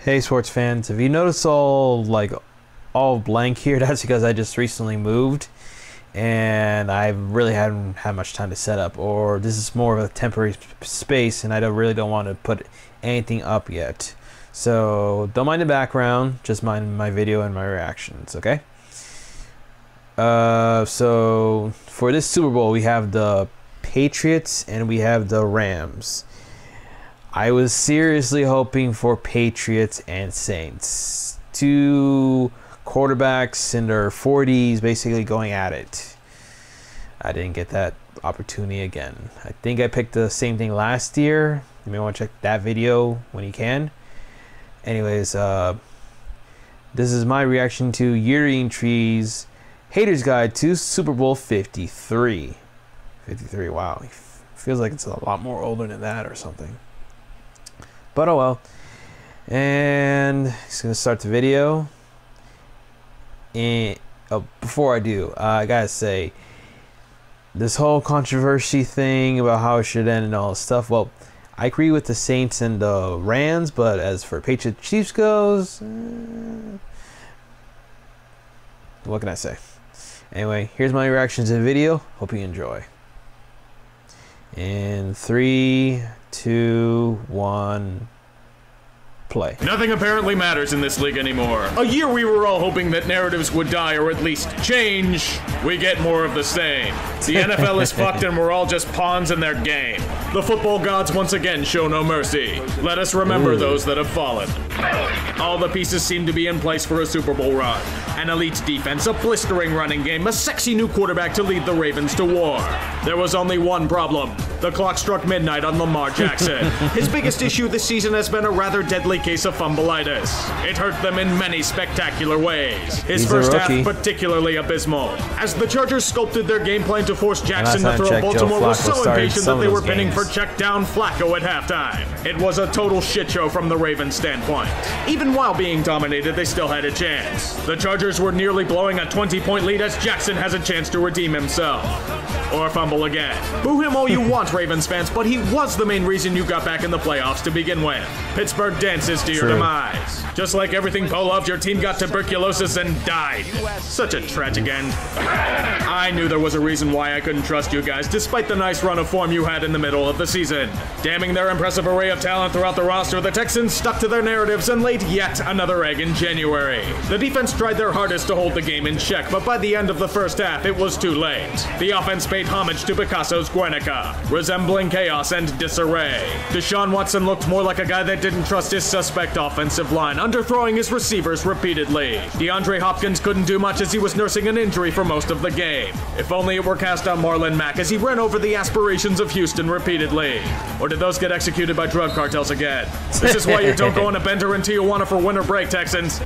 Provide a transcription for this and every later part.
Hey sports fans, if you notice all blank here, that's because I just recently moved and I really haven't had much time to set up, or this is more of a temporary space and I really don't want to put anything up yet. So don't mind the background, just mind my video and my reactions, okay? So for this Super Bowl we have the Patriots and we have the Rams. I was seriously hoping for Patriots and Saints. Two quarterbacks in their 40s basically going at it. I didn't get that opportunity again. I think I picked the same thing last year. You may want to check that video when you can. Anyways, this is my reaction to Urinatingtree's Hater's Guide to Super Bowl 53. 53, wow. Feels like it's a lot more older than that or something. But oh well. And just gonna start the video. And before I do, I gotta say, this whole controversy thing about how it should end and all this stuff, well, I agree with the Saints and the Rams, but as for Patriots Chiefs goes, what can I say? Anyway, here's my reaction to the video. Hope you enjoy. In 3, 2, 1, play. Nothing apparently matters in this league anymore. A year we were all hoping that narratives would die or at least change. We get more of the same. The NFL is fucked and we're all just pawns in their game. The football gods once again show no mercy. Let us remember those that have fallen. All the pieces seem to be in place for a Super Bowl run. An elite defense, a blistering running game, a sexy new quarterback to lead the Ravens to war. There was only one problem. The clock struck midnight on Lamar Jackson. His biggest issue this season has been a rather deadly case of fumbleitis. It hurt them in many spectacular ways. His first half particularly abysmal. As the Chargers sculpted their game plan to force Jackson to throw, Baltimore was so impatient that they were pinning for check down Flacco at halftime. It was a total shit show from the Ravens' standpoint. Even while being dominated, they still had a chance. The Chargers were nearly blowing a 20-point lead as Jackson has a chance to redeem himself. Or fumble again. Boo him all you want, Ravens fans, but he was the main reason you got back in the playoffs to begin with. Pittsburgh dances to your demise. Just like everything Poe loved, your team got tuberculosis and died. Such a tragic end. I knew there was a reason why I couldn't trust you guys, despite the nice run of form you had in the middle of the season. Damning their impressive array of talent throughout the roster, the Texans stuck to their narratives and laid yet another egg in January. The defense tried their hardest to hold the game in check, but by the end of the first half, it was too late. The offense paid homage to Picasso's Guernica, resembling chaos and disarray. Deshaun Watson looked more like a guy that didn't trust his suspect offensive line, underthrowing his receivers repeatedly. DeAndre Hopkins couldn't do much as he was nursing an injury for most of the game. If only it were cast on Marlon Mack as he ran over the aspirations of Houston repeatedly. Or did those get executed by drug cartels again? This is why you don't go on a bender in Tijuana for winter break, Texans.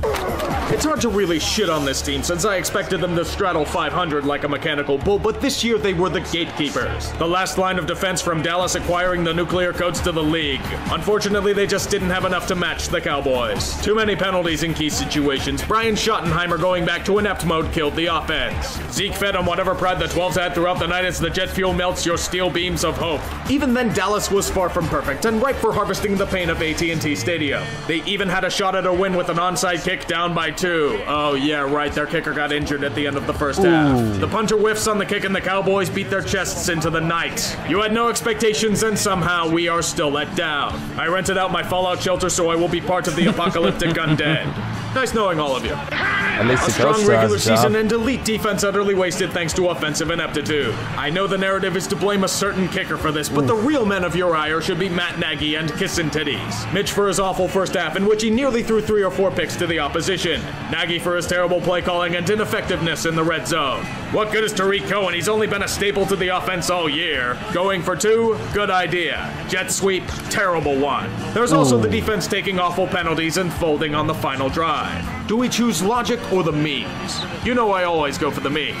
It's hard to really shit on this team since I expected them to straddle 500 like a mechanical bull, but this year they were the gatekeepers. The last line of defense from Dallas acquiring the nuclear codes to the league. Unfortunately, they just didn't have enough to match the Cowboys. Too many penalties in key situations. Brian Schottenheimer going back to inept mode killed the offense. Zeke fed on whatever pride the 12s had throughout the night as the jet fuel melts your steel beams of hope. Even then, Dallas was far from perfect and ripe for harvesting the pain of AT&T Stadium. They even had a shot at a win with an onside kick down by 2. Oh yeah, right, their kicker got injured at the end of the first half. The punter whiffs on the kick and the Cowboys beat their chests into the night. You had no expectations and somehow we are still let down. I rented out my fallout shelter so I will be part of the apocalyptic undead. Nice knowing all of you. A strong regular season and elite defense utterly wasted thanks to offensive ineptitude. I know the narrative is to blame a certain kicker for this, but the real men of your ire should be Matt Nagy and Kissin' Titties. Mitch for his awful first half in which he nearly threw 3 or 4 picks to the opposition. Nagy for his terrible play calling and ineffectiveness in the red zone. What good is Tariq Cohen? He's only been a staple to the offense all year. Going for 2? Good idea. Jet sweep? Terrible one. There's also the defense taking awful penalties and folding on the final drive. Do we choose logic or the memes? You know I always go for the memes.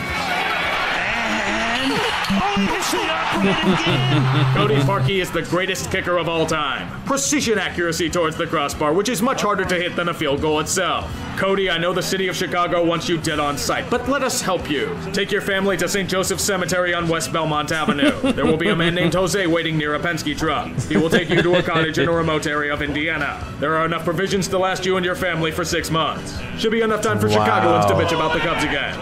Cody Parkey is the greatest kicker of all time. Precision accuracy towards the crossbar, which is much harder to hit than a field goal itself. Cody, I know the city of Chicago wants you dead on sight, but let us help you. Take your family to St. Joseph's Cemetery on West Belmont Avenue. There will be a man named Jose waiting near a Penske truck. He will take you to a cottage in a remote area of Indiana. There are enough provisions to last you and your family for 6 months. Should be enough time for Chicagoans to bitch about the Cubs again.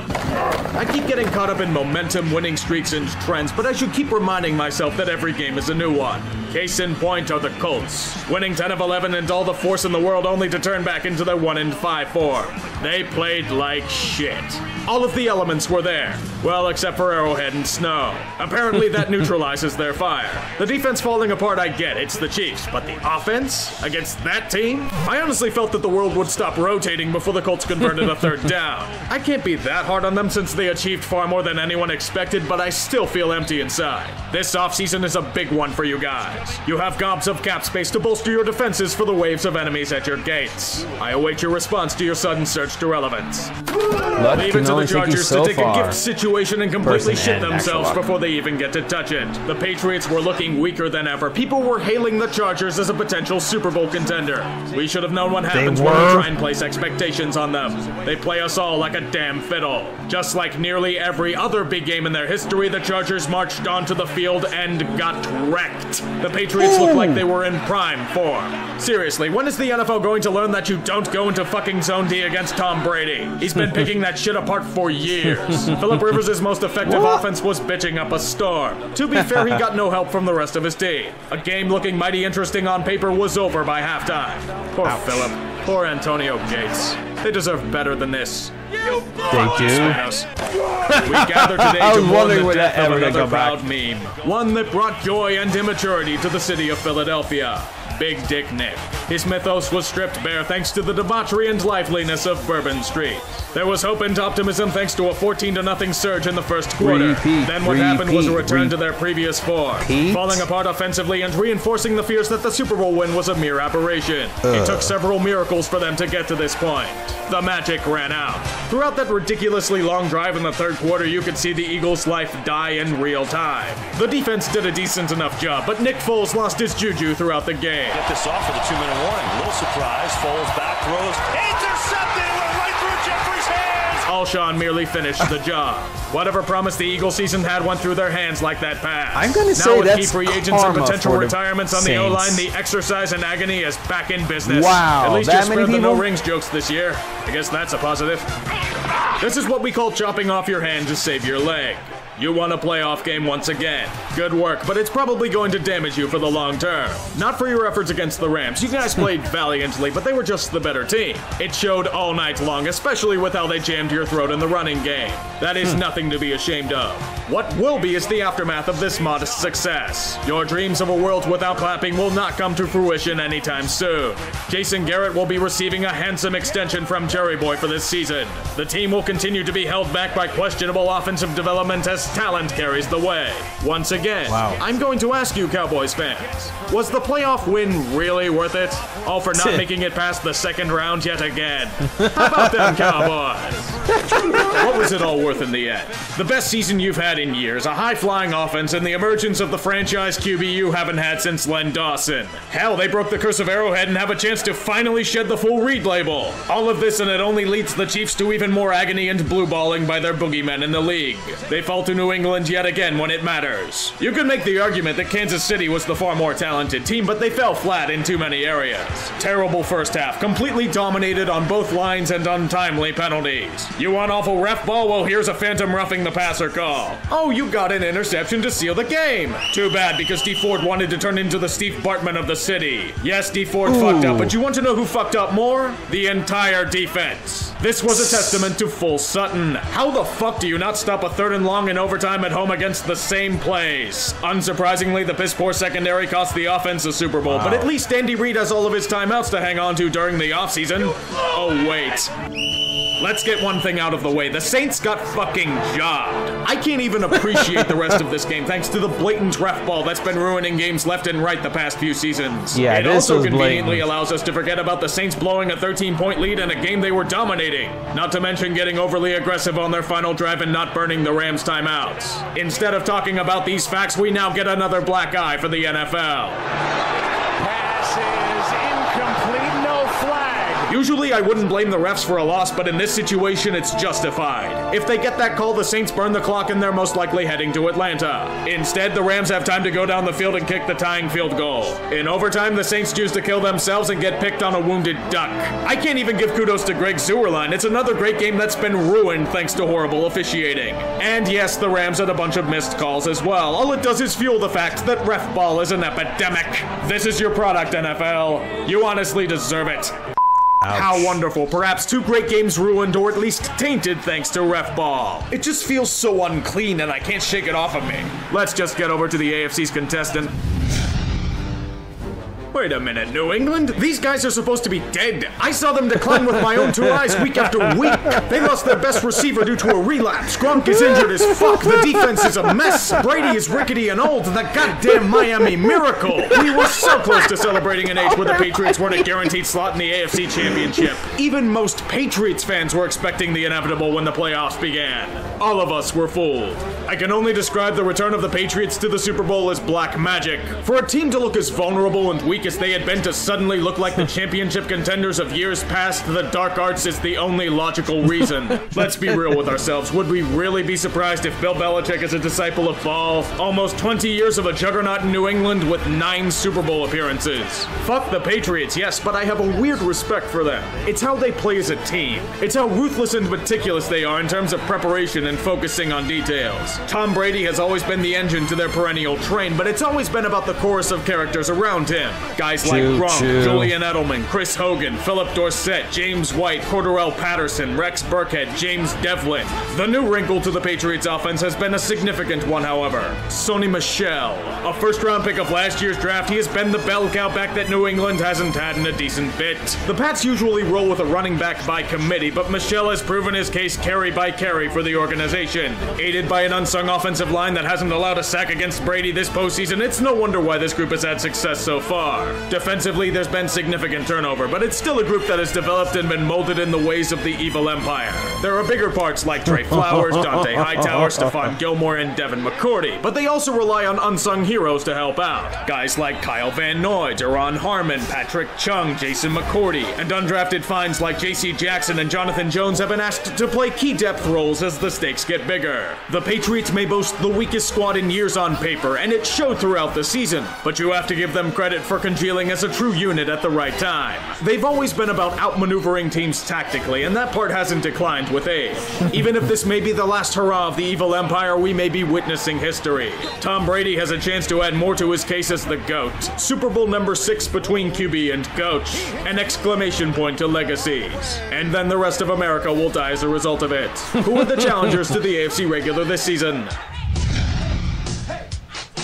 I keep getting caught up in momentum, winning streaks, and trends, but I should keep reminding myself that every game is a new one. Case in point are the Colts, winning 10 of 11 and all the force in the world only to turn back into their 1-5 form. They played like shit. All of the elements were there. Well, except for Arrowhead and snow. Apparently that neutralizes their fire. The defense falling apart, I get, it's the Chiefs. But the offense? Against that team? I honestly felt that the world would stop rotating before the Colts converted a third down. I can't be that hard on them since they achieved far more than anyone expected, but I still feel empty inside. This offseason is a big one for you guys. You have gobs of cap space to bolster your defenses for the waves of enemies at your gates. I await your response to your sudden surge to relevance. Leave it to the Chargers to take a gift situation and completely shit themselves before they even get to touch it. The Patriots were looking weaker than ever. People were hailing the Chargers as a potential Super Bowl contender. We should have known what happens when we try and place expectations on them. They play us all like a damn fiddle. Just like nearly every other big game in their history, the Chargers marched onto the field and got wrecked. The Patriots looked like they were in prime form. Seriously, when is the NFL going to learn that you don't go into fucking zone D against Tom Brady? He's been picking that shit apart for years. Phillip Rivers' most effective offense was bitching up a storm. To be fair, he got no help from the rest of his team. A game looking mighty interesting on paper was over by halftime. Poor Phillip. Poor Antonio Gates. They deserve better than this. They do. We gather today to mourn the death of another proud meme. One that brought joy and immaturity to the city of Philadelphia. Big Dick Nick. His mythos was stripped bare thanks to the debauchery and liveliness of Bourbon Street. There was hope and optimism thanks to a 14-0 surge in the first quarter. Then what happened was a return to their previous form, falling apart offensively and reinforcing the fears that the Super Bowl win was a mere aberration. It took several miracles for them to get to this point. The magic ran out. Throughout that ridiculously long drive in the third quarter, you could see the Eagles' life die in real time. The defense did a decent enough job, but Nick Foles lost his juju throughout the game. Get this off for the 2-minute warning. A little surprise. Foles back throws. Intercepted. Went right through Jeffrey's hands. Alshon merely finished the job. Whatever promise the Eagle season had went through their hands like that pass. I'm gonna say now with that's key free agents and potential the retirements on the O-line, the exercise and agony is back in business. Wow, at least that you many spared the no people? rings jokes this year. I guess that's a positive. This is what we call chopping off your hand to save your leg. You won a playoff game once again. Good work, but it's probably going to damage you for the long term. Not for your efforts against the Rams. You guys played valiantly, but they were just the better team. It showed all night long, especially with how they jammed your throat in the running game. That is nothing to be ashamed of. What will be is the aftermath of this modest success. Your dreams of a world without clapping will not come to fruition anytime soon. Jason Garrett will be receiving a handsome extension from Jerry Boy for this season. The team will continue to be held back by questionable offensive development as talent carries the way. Once again, I'm going to ask you Cowboys fans, was the playoff win really worth it? All for not making it past the second round yet again. How about them Cowboys? What was it all worth in the end? The best season you've had in years, a high-flying offense, and the emergence of the franchise QB you haven't had since Len Dawson. Hell, they broke the curse of Arrowhead and have a chance to finally shed the full Reed label. All of this and it only leads the Chiefs to even more agony and blue-balling by their boogeymen in the league. They fall to New England yet again when it matters. You can make the argument that Kansas City was the far more talented team, but they fell flat in too many areas. Terrible first half, completely dominated on both lines and untimely penalties. You want awful ref ball? Well, here's a phantom roughing the passer call. Oh, you got an interception to seal the game. Too bad, because D. Ford wanted to turn into the Steve Bartman of the city. Yes, D. Ford fucked up, but you want to know who fucked up more? The entire defense. This was a testament to full Sutton. How the fuck do you not stop a third and long in overtime at home against the same plays? Unsurprisingly, the piss-poor secondary cost the offense a Super Bowl, but at least Andy Reid has all of his timeouts to hang on to during the offseason. Oh, wait. Let's get one thing out of the way. The Saints got fucking jobbed. I can't even appreciate the rest of this game thanks to the blatant ref ball that's been ruining games left and right the past few seasons. Yeah, it this also was conveniently blatant. allows us to forget about the Saints blowing a 13-point lead in a game they were dominating. Not to mention getting overly aggressive on their final drive and not burning the Rams' timeout. mouths. Instead of talking about these facts, we now get another black eye for the NFL. Pass is incomplete, no flag. Usually I wouldn't blame the refs for a loss, but in this situation it's justified. If they get that call, the Saints burn the clock and they're most likely heading to Atlanta. Instead, the Rams have time to go down the field and kick the tying field goal. In overtime, the Saints choose to kill themselves and get picked on a wounded duck. I can't even give kudos to Greg Zuerlein. It's another great game that's been ruined thanks to horrible officiating. And yes, the Rams had a bunch of missed calls as well. All it does is fuel the fact that ref ball is an epidemic. This is your product, NFL. You honestly deserve it. Ouch. How wonderful. Perhaps 2 great games ruined or at least tainted thanks to ref ball. It just feels so unclean and I can't shake it off of me. Let's just get over to the AFC's contestant. Wait a minute, New England? These guys are supposed to be dead. I saw them decline with my own 2 eyes week after week. They lost their best receiver due to a relapse. Gronk is injured as fuck. The defense is a mess. Brady is rickety and old. The goddamn Miami Miracle. We were so close to celebrating an age where the Patriots weren't a guaranteed slot in the AFC Championship. Even most Patriots fans were expecting the inevitable when the playoffs began. All of us were fooled. I can only describe the return of the Patriots to the Super Bowl as black magic. For a team to look as vulnerable and weak as they had been to suddenly look like the championship contenders of years past, the dark arts is the only logical reason. Let's be real with ourselves. Would we really be surprised if Bill Belichick is a disciple of Ball? Almost 20 years of a juggernaut in New England with 9 Super Bowl appearances. Fuck the Patriots, yes, but I have a weird respect for them. It's how they play as a team. It's how ruthless and meticulous they are in terms of preparation and focusing on details. Tom Brady has always been the engine to their perennial train, but it's always been about the chorus of characters around him. Guys like Gronk, Julian Edelman, Chris Hogan, Philip Dorsett, James White, Cordarrelle Patterson, Rex Burkhead, James Devlin. The new wrinkle to the Patriots offense has been a significant one, however. Sony Michel. A first-round pick of last year's draft, he has been the bell cow back that New England hasn't had in a decent bit. The Pats usually roll with a running back by committee, but Michel has proven his case carry by carry for the organization. Aided by an unsung offensive line that hasn't allowed a sack against Brady this postseason, it's no wonder why this group has had success so far. Defensively, there's been significant turnover, but it's still a group that has developed and been molded in the ways of the evil empire. There are bigger parts like Trey Flowers, Dante Hightower, Stephon Gilmore, and Devin McCourty, but they also rely on unsung heroes to help out. Guys like Kyle Van Noy, Deron Harmon, Patrick Chung, Jason McCourty, and undrafted finds like J.C. Jackson and Jonathan Jones have been asked to play key depth roles as the stakes get bigger. The Patriots may boast the weakest squad in years on paper, and it showed throughout the season, but you have to give them credit for congealing as a true unit at the right time. They've always been about outmaneuvering teams tactically, and that part hasn't declined with age. Even if this may be the last hurrah of the evil empire, we may be witnessing history. Tom Brady has a chance to add more to his case as the GOAT. Super Bowl number 6 between QB and coach. An exclamation point to legacies. And then the rest of America will die as a result of it. Who are the challengers to the AFC regular this season?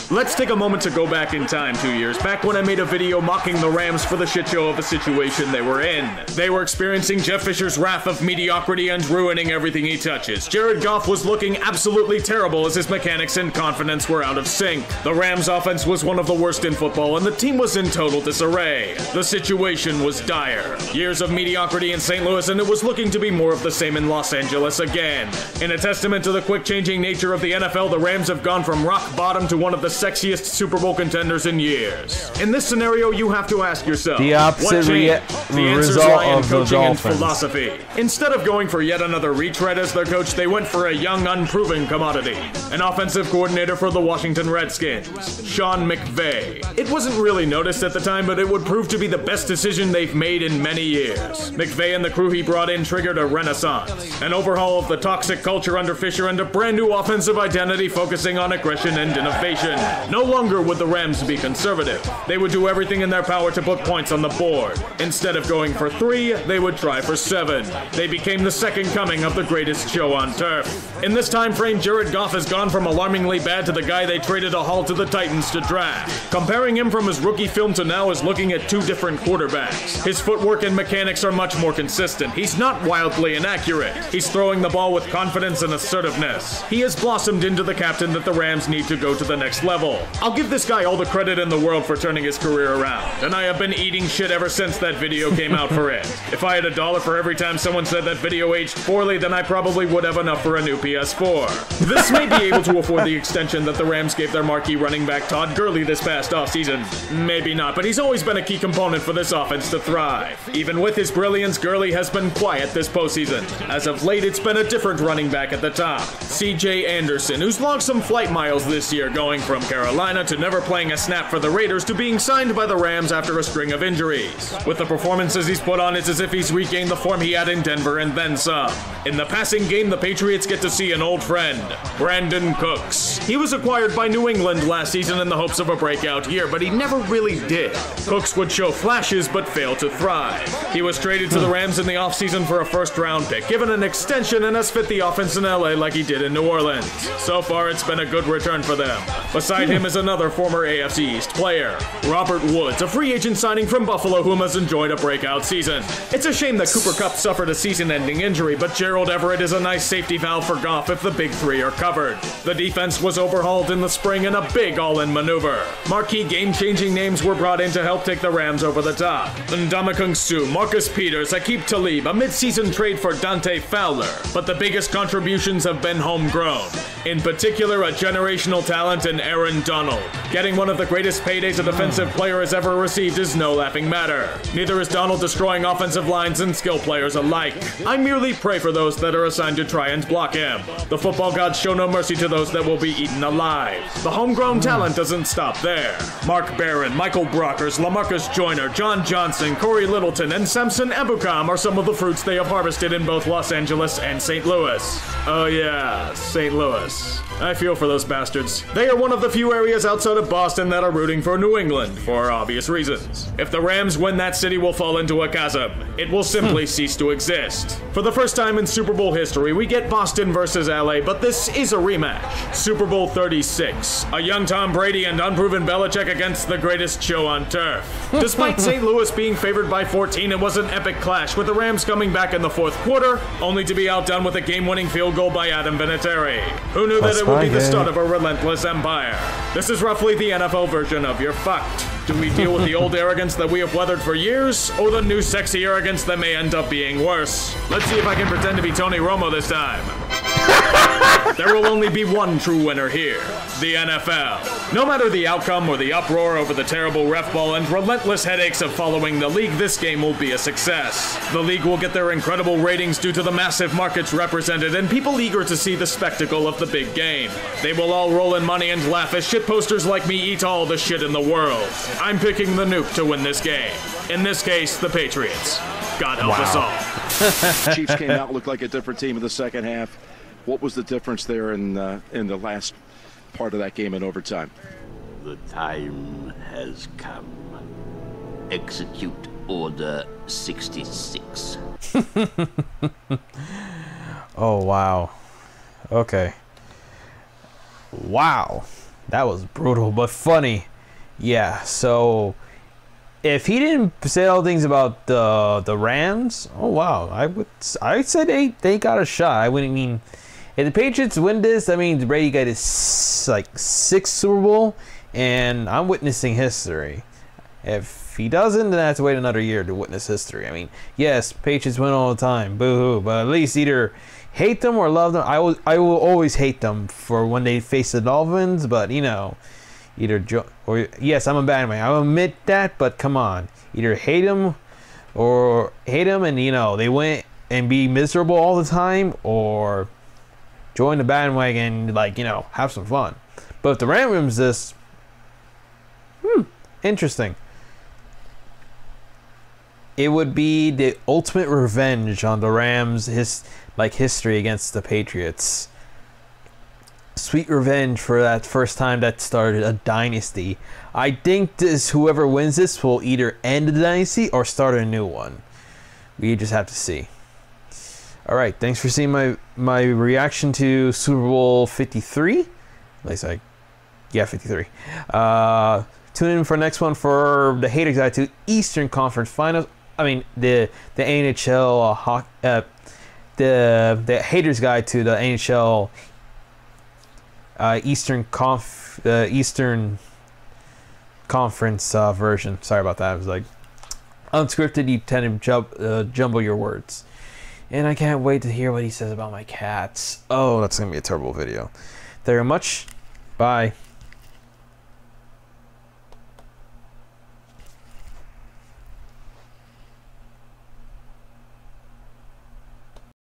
Let's take a moment to go back in time 2 years, back when I made a video mocking the Rams for the shit show of a situation they were in. They were experiencing Jeff Fisher's wrath of mediocrity and ruining everything he touches. Jared Goff was looking absolutely terrible as his mechanics and confidence were out of sync. The Rams' offense was one of the worst in football and the team was in total disarray. The situation was dire. Years of mediocrity in St. Louis and it was looking to be more of the same in Los Angeles again. In a testament to the quick-changing nature of the NFL, the Rams have gone from rock bottom to one of the sexiest Super Bowl contenders in years. In this scenario, you have to ask yourself, the opposite the answers result lie in of the coaching and Dolphins. philosophy. Instead of going for yet another retread as their coach, they went for a young, unproven commodity. An offensive coordinator for the Washington Redskins, Sean McVay. It wasn't really noticed at the time, but it would prove to be the best decision they've made in many years. McVay and the crew he brought in triggered a renaissance, an overhaul of the toxic culture under Fisher and a brand new offensive identity focusing on aggression and innovation. No longer would the Rams be conservative. They would do everything in their power to put points on the board. Instead of going for 3, they would try for 7. They became the second coming of the greatest show on turf. In this time frame, Jared Goff has gone from alarmingly bad to the guy they traded a haul to the Titans to draft. Comparing him from his rookie film to now is looking at 2 different quarterbacks. His footwork and mechanics are much more consistent. He's not wildly inaccurate. He's throwing the ball with confidence and assertiveness. He has blossomed into the captain that the Rams need to go to the next level. I'll give this guy all the credit in the world for turning his career around, and I have been eating shit ever since that video video came out for it. If I had $1 for every time someone said that video aged poorly, then I probably would have enough for a new PS4. This may be able to afford the extension that the Rams gave their marquee running back Todd Gurley this past offseason. Maybe not, but he's always been a key component for this offense to thrive. Even with his brilliance, Gurley has been quiet this postseason. As of late, it's been a different running back at the top, C.J. Anderson, who's logged some flight miles this year, going from Carolina to never playing a snap for the Raiders to being signed by the Rams after a string of injuries. With the performances he's put on, it's as if he's regained the form he had in Denver and then some. In the passing game, the Patriots get to see an old friend, Brandon Cooks. He was acquired by New England last season in the hopes of a breakout year, but he never really did. Cooks would show flashes but fail to thrive. He was traded to the Rams in the offseason for a first-round pick, given an extension, and has fit the offense in LA like he did in New Orleans. So far, it's been a good return for them. Beside him is another former AFC East player, Robert Woods, a free agent signing from Buffalo whom has enjoyed a breakout season. It's a shame that Cooper Kupp suffered a season-ending injury, but Gerald Everett is a nice safety valve for Goff if the big three are covered. The defense was overhauled in the spring in a big all-in maneuver. Marquee game-changing names were brought in to help take the Rams over the top. Ndamukong Suh, Marcus Peters, Aqib Talib, a mid-season trade for Dante Fowler. But the biggest contributions have been homegrown. In particular, a generational talent in Aaron Donald. Getting one of the greatest paydays a defensive player has ever received is no laughing matter. Neither is Donald destroying offensive lines and skill players alike. I merely pray for those that are assigned to try and block him. The football gods show no mercy to those that will be eaten alive. The homegrown talent doesn't stop there. Mark Barron, Michael Brockers, LaMarcus Joyner, John Johnson, Corey Littleton, and Samson Ebukam are some of the fruits they have harvested in both Los Angeles and St. Louis. Oh yeah, St. Louis. I feel for those bastards. They are one of the few areas outside of Boston that are rooting for New England, for obvious reasons. If the Rams win, that city will fall into a chasm. It will simply cease to exist. For the first time in Super Bowl history, we get Boston versus LA, but this is a rematch. Super Bowl 36. A young Tom Brady and unproven Belichick against the greatest show on turf. Despite St. Louis being favored by 14, it was an epic clash, with the Rams coming back in the fourth quarter, only to be outdone with a game-winning field goal by Adam Vinatieri. Who knew that it would be the start of a relentless empire? This is roughly the NFL version of "you're fucked." Do we deal with the old arrogance that we have weathered for years, or the new sexy arrogance that may end up being worse? Let's see if I can pretend to be Tony Romo this time. There will only be one true winner here, the NFL. No matter the outcome or the uproar over the terrible ref ball and relentless headaches of following the league, this game will be a success. The league will get their incredible ratings due to the massive markets represented and people eager to see the spectacle of the big game. They will all roll in money and laugh as shitposters like me eat all the shit in the world. I'm picking the nuke to win this game. In this case, the Patriots. God help us all. Chiefs came out, looked like a different team in the second half. What was the difference there in the last part of that game in overtime? The time has come. Execute Order 66. Oh, wow. Okay. Wow. That was brutal, but funny. Yeah, so if he didn't say all things about the Rams, oh wow, I'd say they got a shot. I wouldn't mean if the Patriots win this, that means Brady got his like 6th Super Bowl, and I'm witnessing history. If he doesn't, then I have to wait another year to witness history. I mean, yes, Patriots win all the time, boo-hoo, but at least either hate them or love them. I will always hate them for when they face the Dolphins, but you know, or yes, I'm a bad man. I'll admit that, but come on, either hate them and you know they win and be miserable all the time, or join the bandwagon, like, you know, have some fun. But if the Rams this, interesting. It would be the ultimate revenge on the Rams' history against the Patriots. Sweet revenge for that first time that started a dynasty. I think whoever wins this will either end the dynasty or start a new one. We just have to see. All right, thanks for seeing my reaction to Super Bowl 53. At least 53. Tune in for the next one for the Haters Guide to Eastern Conference Finals. I mean the NHL the Haters Guide to the NHL Eastern Conference version. Sorry about that. I was like Unscripted, you tend to jumble your words. And I can't wait to hear what he says about my cats. Oh, that's going to be a terrible video. Thank you very much. Bye.